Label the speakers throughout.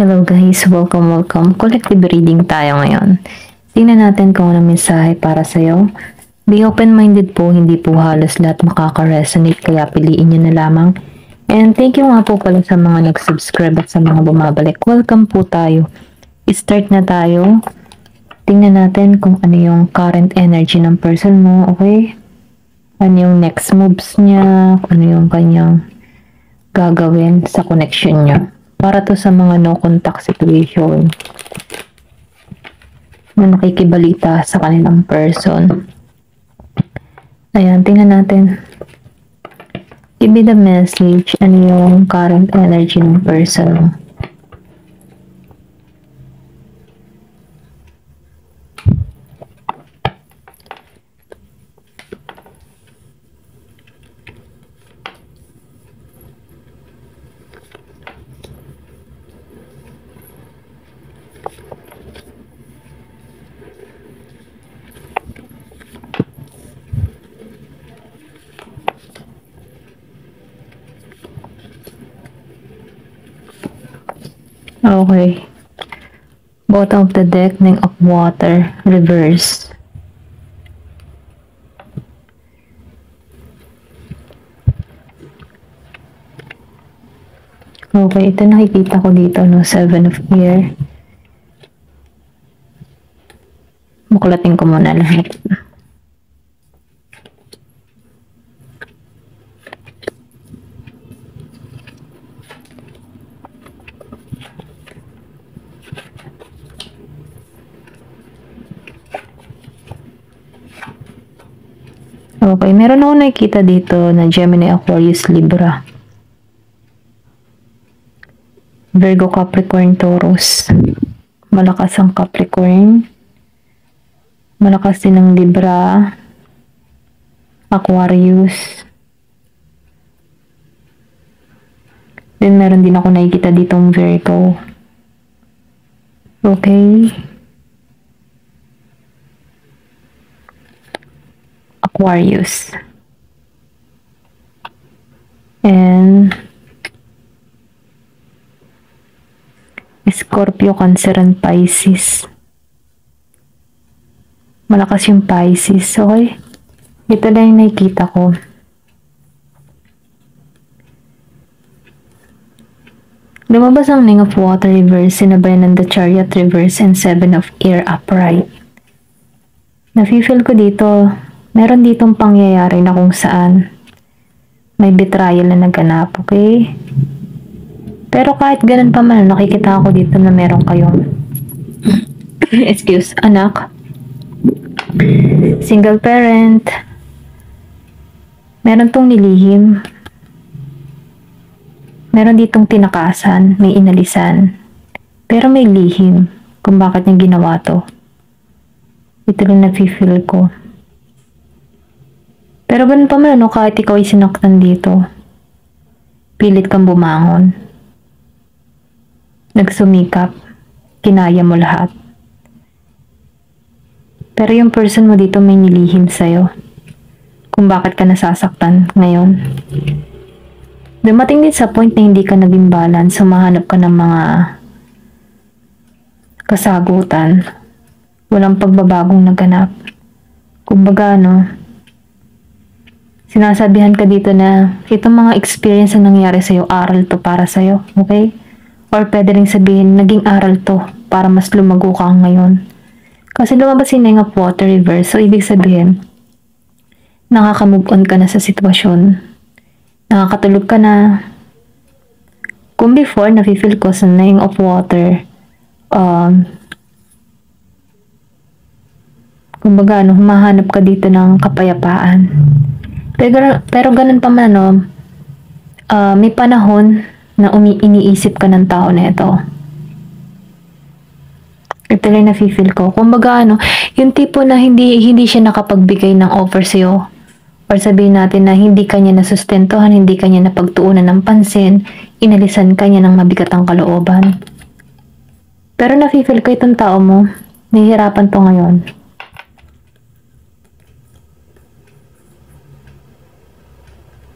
Speaker 1: Hello guys, welcome. Collective reading tayo ngayon. Tingnan natin kung ano mensahe para sa'yo. Be open-minded po, hindi po halos lahat makaka-resonate kaya piliin nyo na lamang. And thank you nga po pala sa mga nag-subscribe at sa mga bumabalik. Welcome po tayo. Start na tayo. Tingnan natin kung ano yung current energy ng person mo, okay? Ano yung next moves niya, ano yung kanyang gagawin sa connection niya. Para to sa mga no contact situation na nakikibalita sa kanilang person. Ayan, tingnan natin. Give me the message, ano yung current energy ng person. Okay. Bottom of the deck, King of Water, reverse. Okay, ito nakikita ko dito, no? Seven of Air. Buklatin ko muna lahat. Okay, meron ako nakikita dito na Gemini, Aquarius, Libra. Virgo, Capricorn, Taurus. Malakas ang Capricorn. Malakas din ang Libra. Aquarius. Then meron din ako nakikita ditong Virgo. Okay. Aquarius. And Scorpio, Cancer, and Pisces. Malakas yung Pisces. Okay? Ito lang yung nakikita ko. Lumabas ang King of Water reverse, sinabayan ng the Chariot reverse, and Seven of Air upright. Nafe-feel ko dito, meron ditong pangyayari na kung saan may betrayal na naganap, okay? Pero kahit ganun pa man, nakikita ako dito na meron kayong anak, single parent, meron tong nilihim, meron ditong tinakasan, may inalisan, pero may lihim kung bakit niya ginawa to. Ito lang nafe-feel ko. Pero ganun pa man, no, kahit ikaw ay sinaktan dito, pilit kang bumangon. Nagsumikap, kinaya mo lahat. Pero yung person mo dito may nilihim sa'yo kung bakit ka nasasaktan ngayon. Dumating din sa point na hindi ka naging balance, sumahanap ka ng mga kasagutan. Walang pagbabagong naganap. Kumbaga, no, sinasabihan ka dito na itong mga experience na nangyari sa'yo, aral to para sa'yo, okay? Or pwede rin sabihin, naging aral to para mas lumago ka ngayon. Kasi lumabas yung King of Water reverse, so ibig sabihin, nakaka-move on ka na sa sitwasyon. Nakakatulog ka na. Kung before, nafe-feel ko sa King of Water, kumbaga, no, humahanap ka dito ng kapayapaan. Pero ganun pa man, no, may panahon na iniisip ka ng tao na ito. Ito lang nafe-feel ko. Kumbaga, ano, yung tipo na hindi siya nakapagbigay ng offer sa'yo. Or sabihin natin na hindi kanya nasustentuhan, hindi kanya napagtuunan ng pansin, inalisan kanya ng mabigatang kalooban. Pero nafe-feel ko itong tao mo, nahihirapan to ngayon.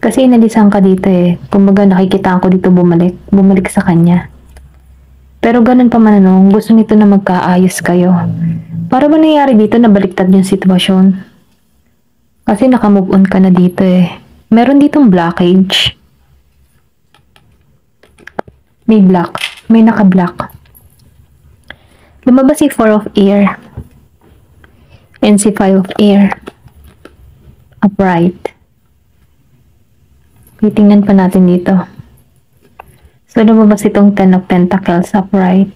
Speaker 1: Kasi inalisan ka dito eh. Kumbaga nakikita ko dito bumalik sa kanya. Pero ganun pa man ano, gusto nito na magkaayos kayo. Para ba nangyari dito na baliktad yung sitwasyon? Kasi nakamove on ka na dito eh. Meron ditong blockage. May block. May naka-block. Lumabas si 4 of air. And si 5 of air. Upright. Titingnan pa natin dito. So, lumabas itong 10 of Pentacles upright.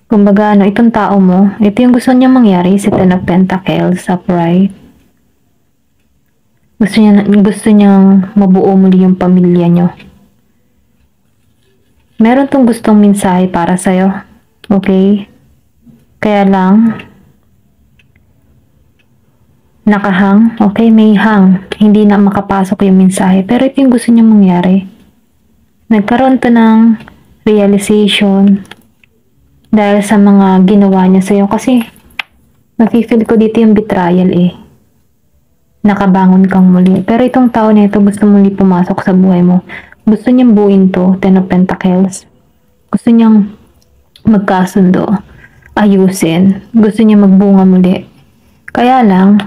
Speaker 1: Kumbaga, ano, itong tao mo, ito yung gusto niya mangyari, si 10 of Pentacles upright. Gusto niyang mabuo muli yung pamilya nyo. Meron tong gustong mensahe para sa'yo. Okay? Kaya lang, nakahang. Okay, may hang. Hindi na makapasok yung mensahe. Pero ito yung gusto niyang mangyari. Nagkaroon to ng realization dahil sa mga ginawa niya sa'yo. Kasi, nafe-feel ko dito yung betrayal eh. Nakabangon kang muli. Pero itong tao na ito gusto muli pumasok sa buhay mo. Gusto niyang buuin to, 10 of Pentacles. Gusto niyang magkasundo. Ayusin. Gusto niya magbunga muli. Kaya lang,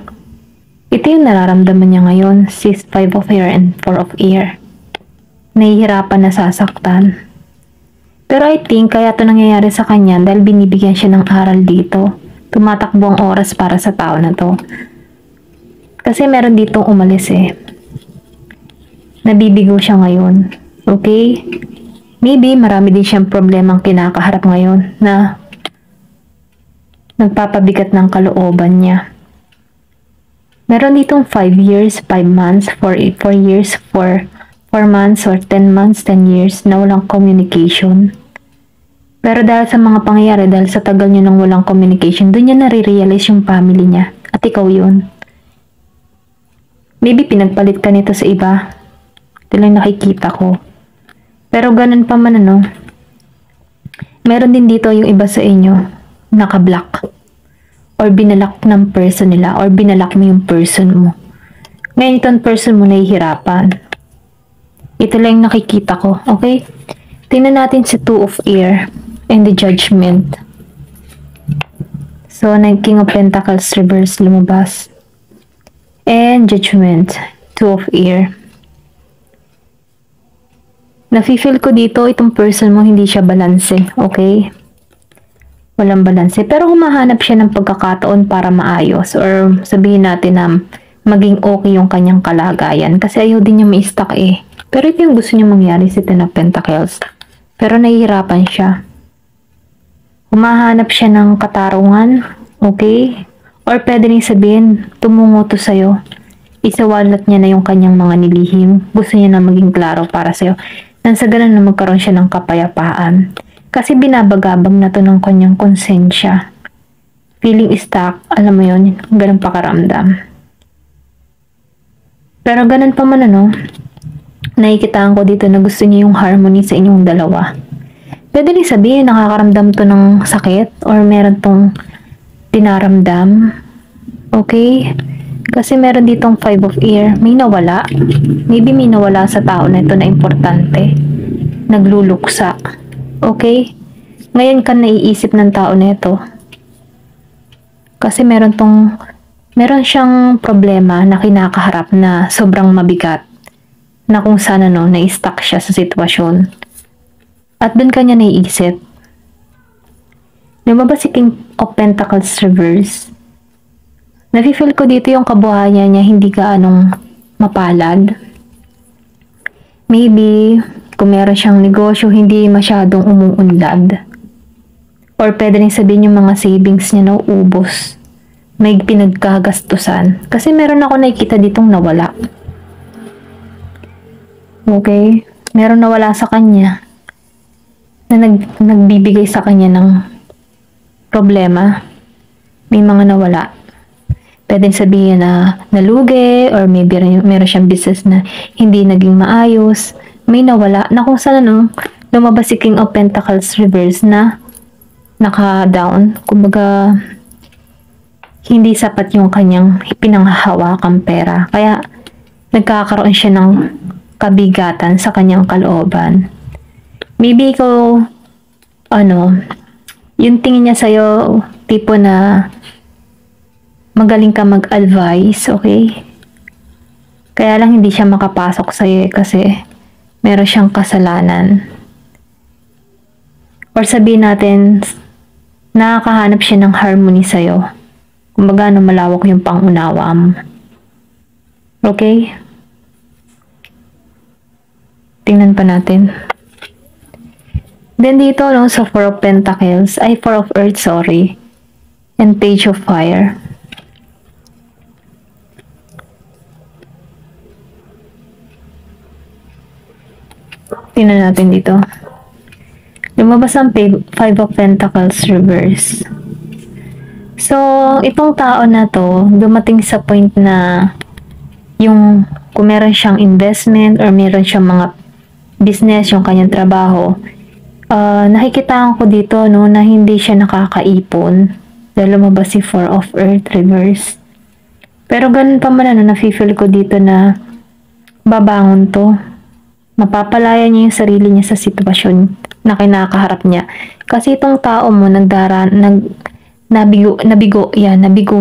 Speaker 1: ito yung nararamdaman niya ngayon. 6, 5 of air and 4 of air. Nahihirapan na sasaktan. Pero I think kaya ito nangyayari sa kanya dahil binibigyan siya ng aral dito. Tumatakbo ang oras para sa tao na to. Kasi meron ditong umalis eh. Nabibigo siya ngayon. Okay? Maybe marami din siyang problemang kinakaharap ngayon na nagpapabigat ng kalooban niya. Meron ditong 5 years, 5 months, 4 years, 4 months or 10 months, 10 years na walang communication. Pero dahil sa mga pangyayari, dahil sa tagal niya nang walang communication, doon niya nare-realize yung family niya. At ikaw yun. Maybe pinagpalit ka nito sa iba. Ito lang nakikita ko. Pero ganun pa man ano, meron din dito yung iba sa inyo, naka-block. Or binalak ng person nila, or binalak mo yung person mo. Ngayon itong person mo nahihirapan. Ito lang yung nakikita ko, okay? Tingnan natin si 2 of air and the judgment. So, King of Pentacles reverse lumabas. And judgment, 2 of air. Nafe-feel ko dito, itong person mo hindi siya balanse, okay? Walang balanse. Pero humahanap siya ng pagkakataon para maayos or sabihin natin na maging okay yung kanyang kalagayan. Kasi ayaw din niya ma-stuck eh. Pero ito yung gusto niya mangyari si 10 of Pentacles. Pero nahihirapan siya. Humahanap siya ng katarungan. Okay? Or pwede rin sabihin, tumungo to sa'yo. Isawalat niya na yung kanyang mga nilihim. Gusto niya na maging klaro para sa'yo. Nang sa ganun na magkaroon siya ng kapayapaan. Kasi binabagabag na to ng kanyang konsensya. Feeling stuck, alam mo yun, ganun pakaramdam. Pero ganun pa man ano, nakikitaan ko dito na gusto niya yung harmony sa inyong dalawa. Pwede rin sabihin, nakakaramdam to ng sakit or meron tong tinaramdam. Okay? Kasi meron ditong 5 of air. May nawala. Maybe may nawala sa tao na ito na importante. Nagluluksa. Okay? Ngayon ka naiisip ng tao na ito. Kasi meron siyang problema na kinakaharap na sobrang mabigat. Na kung saan ano, na-stuck siya sa sitwasyon. At doon kanya naiisip. Lumabas si King of Pentacles reverse. Nafe-feel ko dito yung kabuhayan niya hindi gaanong mapalad. Maybe, kung meron siyang negosyo, hindi masyadong umuunlad. Or pwede rin sabihin yung mga savings niya na ubos. May pinagkagastusan. Kasi meron ako nakikita ditong nawala. Okay? Meron nawala sa kanya na nagbibigay sa kanya ng problema. May mga nawala. Pwede sabihin na nalugi or maybe meron siyang business na hindi naging maayos. May nawala na kung saan ano, lumabas si King of Pentacles reverse na naka-down. Kumbaga, hindi sapat yung kanyang pinanghahawakang pera. Kaya, nagkakaroon siya ng kabigatan sa kanyang kalooban. Maybe ikaw, yung tingin niya sa'yo, tipo na magaling ka mag-advise, okay? Kaya lang hindi siya makapasok sa'yo kasi meron siyang kasalanan. Or sabihin natin, nakakahanap siya ng harmony sa'yo. Kumbaga, malawak yung pangunawa mo. Okay? Tingnan pa natin. Then dito, sa Four of Pentacles, Four of Earth, sorry. And Page of Fire. Tingnan natin dito. Lumabas ang Five of Pentacles reverse. So, itong tao na to, dumating sa point na yung kung meron siyang investment or meron siyang mga business, yung kanyang trabaho, nakikitaan ko dito na hindi siya nakakaipon dahil lumabas si Four of Earth reverse. Pero ganun pa man, nafe-feel ko dito na babangon to. Mapapalaya niya yung sarili niya sa sitwasyon na kinakaharap niya. Kasi itong tao mo, nabigo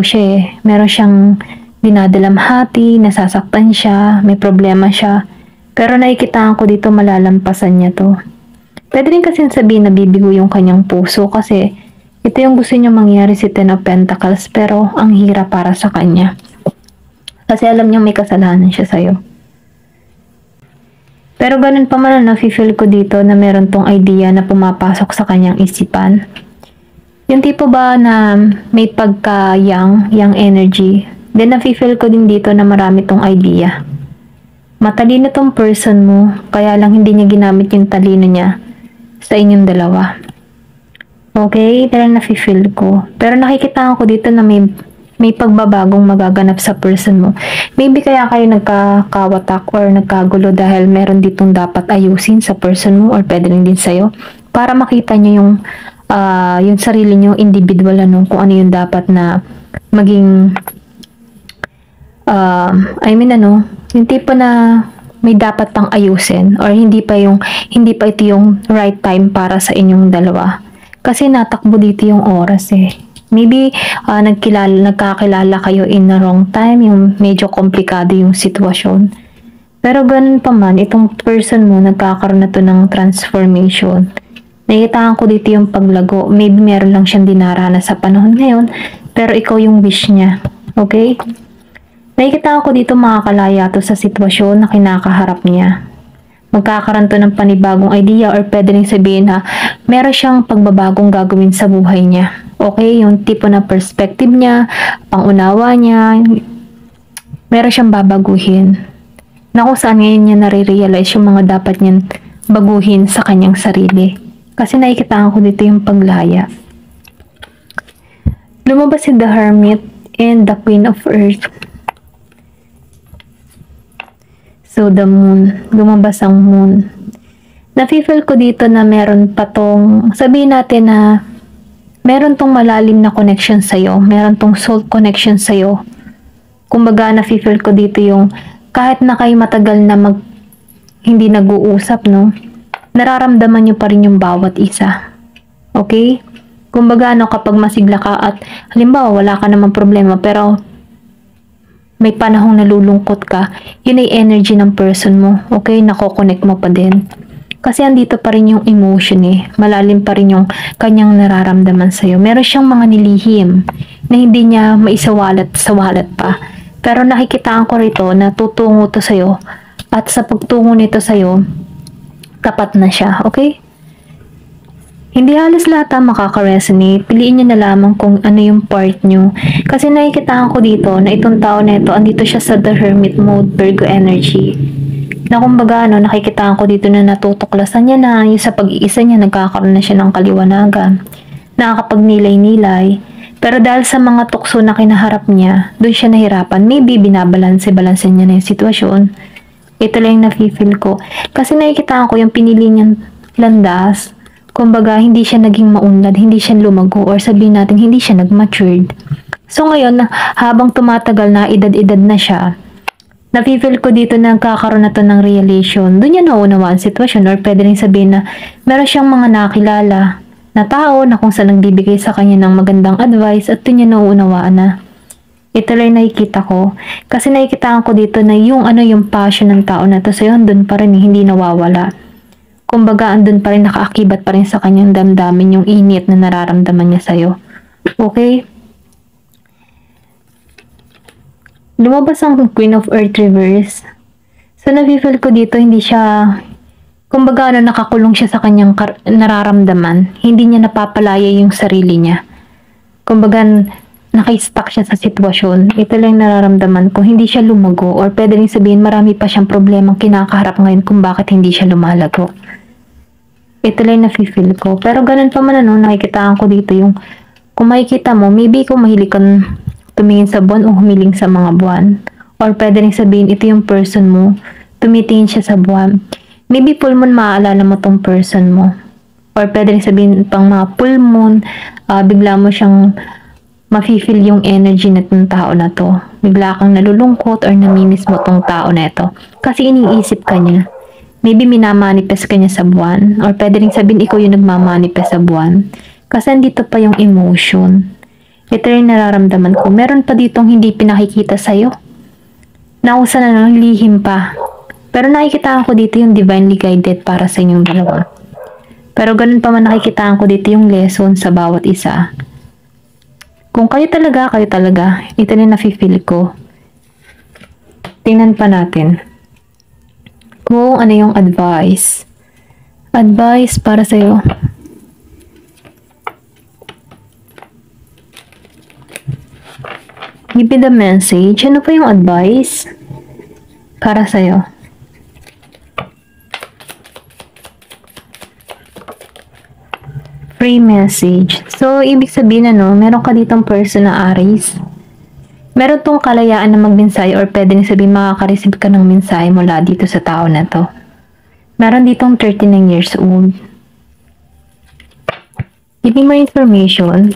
Speaker 1: siya eh. Meron siyang dinadalamhati, nasasaktan siya, may problema siya. Pero nakikitaan ko dito malalampasan niya to. Pwede rin kasi sabihin na bibigo yung kanyang puso kasi ito yung gusto niya mangyari si Ten of Pentacles pero ang hirap para sa kanya. Kasi alam niya may kasalanan siya sa'yo. Pero ganun pa man, nafe-feel ko dito na meron tong idea na pumapasok sa kanyang isipan. Yung tipo ba na may pagka-young energy, then nafe-feel ko din dito na marami tong idea. Matalino tong person mo, kaya lang hindi niya ginamit yung talino niya sa inyong dalawa. Okay? Talagang nafe-feel ko. Pero nakikita ko dito na may pagbabagong magaganap sa person mo. Maybe kaya kayo nagkakawatak or nagkagulo dahil meron ditong dapat ayusin sa person mo or pwede rin din sa'yo para makita nyo yung sarili nyo individual kung ano yung dapat na maging yung tipo na may dapat pang ayusin or hindi pa ito yung right time para sa inyong dalawa. Kasi natakbo dito yung oras eh. Maybe nagkakilala kayo in the wrong time, yung medyo komplikado yung sitwasyon. Pero ganun pa man, itong person mo nagkakaroon na to ng transformation. Nakikitaan ko dito yung paglago. Maybe meron lang siyang dinaranas sa panahon ngayon, pero ikaw yung wish niya. Okay? Nakikitaan ko dito makakalaya to sa sitwasyon na kinakaharap niya. Magkakaroon to ng panibagong idea or pwede rin sabihin na meron siyang pagbabagong gagawin sa buhay niya. Okay? Yung tipo na perspective niya, pangunawa niya, meron siyang babaguhin. Na kung saan ngayon niya nare-realize yung mga dapat niyang baguhin sa kanyang sarili. Kasi nakikitaan ko dito yung paglaya. Lumabas si The Hermit and the Queen of Earth. So, the moon. Lumabas ang moon. Nafe-feel ko dito na meron pa tong, sabihin natin na meron tong malalim na connection sa'yo. Meron tong soul connection sa'yo. Kumbaga, nafe-feel ko dito yung kahit na kayo matagal na hindi nag-uusap, no? Nararamdaman nyo pa rin yung bawat isa. Okay? Kumbaga, kapag masigla ka at halimbawa, wala ka namang problema, pero may panahong nalulungkot ka, yun ay energy ng person mo. Okay? Nako-connect mo pa din. Kasi andito pa rin yung emotion eh. Malalim pa rin yung kanyang nararamdaman sa'yo. Meron siyang mga nilihim na hindi niya maisawalat pa. Pero nakikitaan ko rito na tutungo to sa'yo. At sa pagtungo nito sa'yo, tapat na siya. Okay? Hindi halos lahat makaka-resonate. Piliin nyo na lamang kung ano yung part nyo. Kasi nakikitaan ko dito na itong tao na ito, andito siya sa The Hermit mode, Virgo energy. Na kumbaga, nakikitaan ko dito na natutuklasan niya na, yung sa pag-iisa niya, nagkakaroon na siya ng kaliwanagan. Nakakapagnilay-nilay. Pero dahil sa mga tukso na kinaharap niya, doon siya nahirapan. Maybe binabalanse niya na yung sitwasyon. Ito lang yung nafe-feel ko. Kasi nakikitaan ko yung pinili niyang landas. Kumbaga, hindi siya naging maunlad, hindi siya lumago, or sabihin natin, hindi siya nag-matured. So ngayon, habang tumatagal na, edad-edad na siya, nafe-feel ko dito na nagkakaroon na to ng realization. Doon niya naunawaan sitwasyon, or pwede rin sabihin na meron siyang mga nakilala na tao na kung saan nagbibigay sa kanya ng magandang advice at doon niya nauunawaan na ito lang nakikita ko. Kasi nakikita ko dito na yung yung passion ng tao na to sa'yo, andun pa rin, hindi nawawala. Kumbaga, andun pa rin, nakaakibat pa rin sa kanyang damdamin yung init na nararamdaman niya sa'yo. Okay? Lumabas ang Queen of Earth Reverse. So, nafe-feel ko dito, hindi siya, kumbaga, nakakulong siya sa kanyang nararamdaman. Hindi niya napapalaya yung sarili niya. Kumbaga, naka-stuck siya sa sitwasyon. Ito lang nararamdaman ko, hindi siya lumago, or pwede rin sabihin marami pa siyang problemang kinakaharap ngayon kung bakit hindi siya lumalago. Ito lang nafe-feel ko. Pero ganun pa man nakikitaan ko dito yung, kung makikita mo, maybe kung mahilig kang tumingin sa buwan o humiling sa mga buwan. Or pwede rin sabihin, ito yung person mo, tumitingin siya sa buwan. Maybe full moon, maaalala mo tong person mo. Or pwede rin sabihin, pang mga full moon, bigla mo siyang mafe-feel yung energy na itong tao na to. Bigla kang nalulungkot or namimiss mo tong tao na ito. Kasi iniisip ka niya. Maybe minamanifest ka niya sa buwan. Or pwede rin sabihin ikaw yung nagmamanifest sa buwan. Kasi andito pa yung emotion. Ito rin nararamdaman ko. Meron pa ditong hindi pinakikita sa'yo. Nausa na lihim pa. Pero nakikita ko dito yung divinely guided para sa inyong dalawa. Pero ganun pa man nakikita ko dito yung lesson sa bawat isa. Kung kayo talaga. Ito na nafe-feel ko. Tingnan pa natin. Kung ano yung advice. Advice para sa'yo. Give me the message. Ano pa yung advice para sa'yo? Free message. So, ibig sabihin meron ka ditong person na Aries. Meron tong kalayaan na magmensahe or pwede rin sabihin makaka-receive ka ng mensahe mula dito sa tao na to. Meron ditong 39 years old. Give me more information.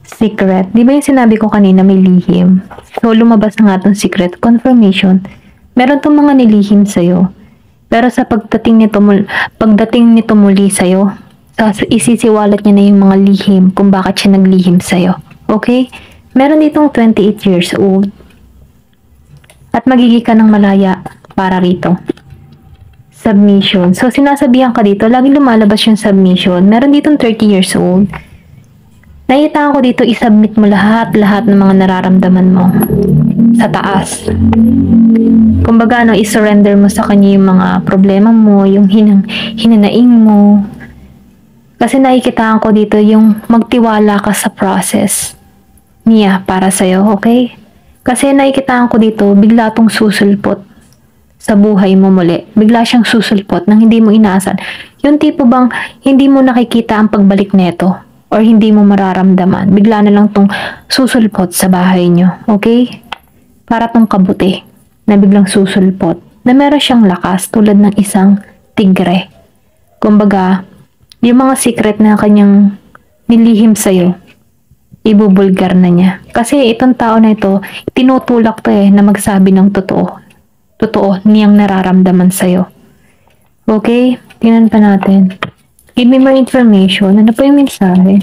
Speaker 1: Secret. Di ba yung sinabi ko kanina may lihim? So, lumabas na nga itong secret. Confirmation. Meron tong mga nilihim sa'yo. Pero sa pagdating nito muli sa'yo, isisiwalat niya na yung mga lihim kung bakit siya naglihim sa'yo. Okay? Meron ditong 28 years old. At magiging ka ng malaya para rito. Submission. So, sinasabihan ka dito, laging lumalabas yung submission. Meron ditong 30 years old. Nakita ko dito, isubmit mo lahat ng mga nararamdaman mo sa taas. Kumbaga, isurrender mo sa kanya yung mga problema mo, yung hinanaing mo. Kasi nakikita ko dito yung magtiwala ka sa process niya para sa'yo, okay? Kasi nakikita ko dito, bigla tong susulpot sa buhay mo muli. Bigla siyang susulpot nang hindi mo inaasahan. Yung tipo bang hindi mo nakikita ang pagbalik neto or hindi mo mararamdaman. Bigla na lang tong susulpot sa bahay nyo. Okay? Para tong kabuti na biglang susulpot na meron siyang lakas tulad ng isang tigre. Kumbaga, yung mga secret na kanyang nilihim sa'yo, ibubulgar na niya. Kasi itong tao na ito, tinutulak to na magsabi ng totoo. Totoo niyang nararamdaman sa'yo. Okay? Tingnan pa natin. Give me more information. Ano pa yung mensahe?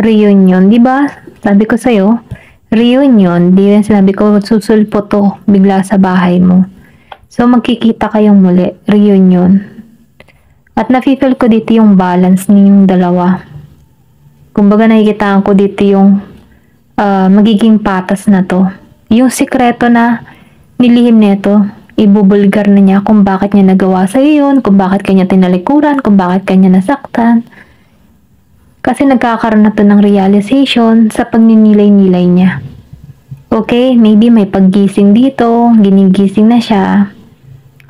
Speaker 1: Reunion. Diba? Sabi ko sa'yo, reunion. Di ba sinabi ko, susulpo to bigla sa bahay mo. So, magkikita kayong muli. Reunion. At nafe-feel ko dito yung balance ninyong dalawa. Kumbaga, nakikitaan ko dito yung magiging patas na to. Yung sikreto na nilihim nito, ibubulgar na niya kung bakit niya nagawa sa yun, kung bakit kanya tinalikuran, kung bakit kanya nasaktan. Kasi nagkakaroon na to ng realization sa pagninilay-nilay niya. Okay, maybe may paggising dito, ginigising na siya.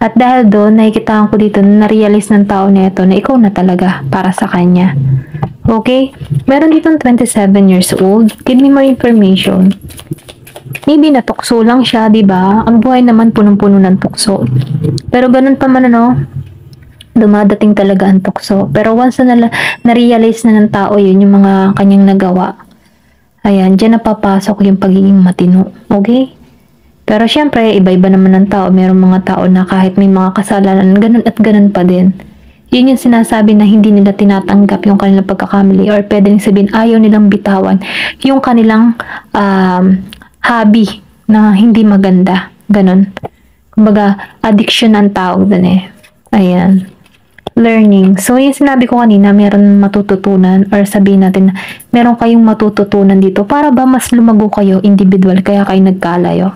Speaker 1: At dahil doon, nakikita ko dito na na-realize ng tao na ito na ikaw na talaga para sa kanya. Okay, meron dito 27 years old. Give me more information. Maybe natukso lang siya, di ba? Ang buhay naman punong-puno ng tukso. Pero ganun pa man dumadating talaga ang tukso. Pero once na-realize na ng tao yun, yung mga kanyang nagawa, ayan, dyan napapasok yung pagiging matino. Okay? Pero syempre, iba-iba naman ng tao. Merong mga tao na kahit may mga kasalanan, ganun at ganun pa din. Yun yung sinasabi na hindi nila tinatanggap yung kanilang pagkakamali, or pwedeng sabihin ayaw nilang bitawan yung kanilang hobby na hindi maganda. Ganun. Kumbaga, addiction ang tawag dun eh. Ayan. Learning. So, yung sinabi ko kanina, meron matututunan, or sabihin natin na meron kayong matututunan dito para ba mas lumago kayo individual kaya kayo nagkalayo.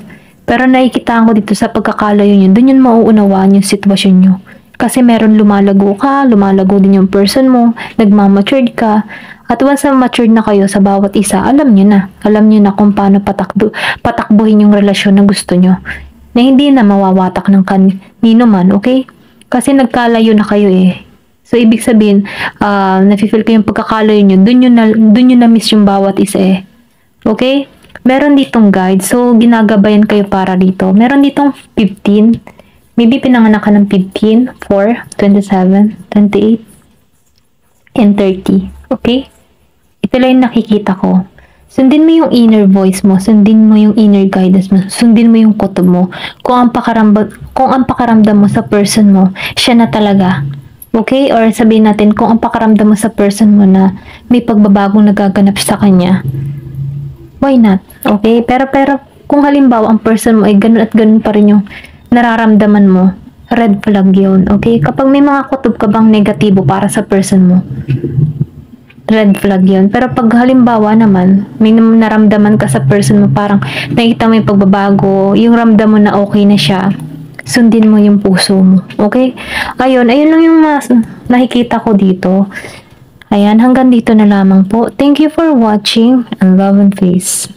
Speaker 1: Pero nakikita ko dito sa pagkakalayo nyo, dun yun mauunawaan yung sitwasyon nyo. Kasi meron lumalago ka, lumalago din yung person mo, nagmamatured ka, at once na matured na kayo sa bawat isa, alam nyo na. Alam nyo na kung paano patakbuhin yung relasyon na gusto nyo. Na hindi na mawawatak ng kanino man, okay? Kasi nagkalayo na kayo eh. So, ibig sabihin, nafe-feel ko yung pagkakalayo nyo, dun nyo na-miss yung bawat isa eh. Okay? Meron ditong guide. So, ginagabayan kayo para dito. Meron ditong 15. Maybe pinanganak ka ng 15, 4, 27, 28, and 30. Okay? Ito lang yung nakikita ko. Sundin mo yung inner voice mo, sundin mo yung inner guidance mo, sundin mo yung kutob mo. Kung ang pakaramdam mo sa person mo, siya na talaga. Okay? Or sabihin natin, kung ang pakaramdam mo sa person mo na may pagbabagong nagaganap sa kanya, why not? Okay? Pero kung halimbawa ang person mo ay ganun at ganun pa rin yung nararamdaman mo, red flag yun. Okay? Kapag may mga kutob ka bang negatibo para sa person mo, red flag yun. Pero pag halimbawa naman, may naramdaman ka sa person mo, parang nakita mo yung pagbabago, yung ramdam mo na okay na siya, sundin mo yung puso mo. Okay? Ayun lang yung nakikita ko dito. Ayan, hanggang dito na lamang po. Thank you for watching, and love and peace.